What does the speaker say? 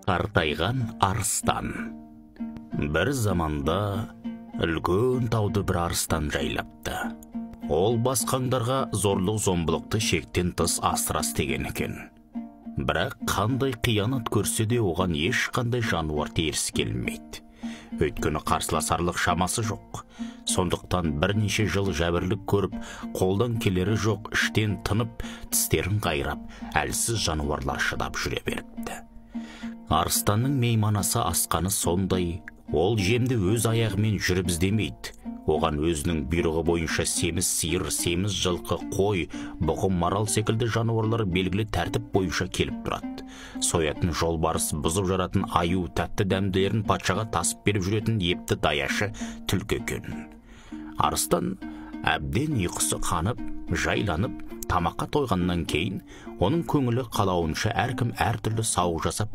Қартайған арыстан. Бір заманда үлкен тауды бір арыстан жайлапты. Ол басқаңдарға зорлық-зомбылықты шектен тыс асыра істеген екен. Бірақ қандай қиянат көрсе де оған ешқандай жануар теріс келмейді. Өйткені қарсыласарлық шамасы жоқ. Сондықтан бірнеше жыл жәбірлік көріп, қолдан келері жоқ, іштен тынып, тістерін қайрап, әлсіз жануарлар шыдап жүре беріпті. Арыстанның мейманасы асқаны сондай, ол жемді өз аяғымен жүріп іздемейді. Оған өзінің бұйрығы бойынша семіз сиыр, семіз жылқы, қой, бұғы, марал секілді жануарлар белгілі тәртіп бойынша келіп тұрады. Соятын жолбарыс, бұзып жаратын аю, тәтті дәмділерін патшаға тасып беріп жүретін епті даяшы түлкі екен. Арыстан әбден ұйқысы қанып, жайланып, тамаққа тойғаннан кейін, оның көңілі қалауынша әркім әртүрлі сауық жасап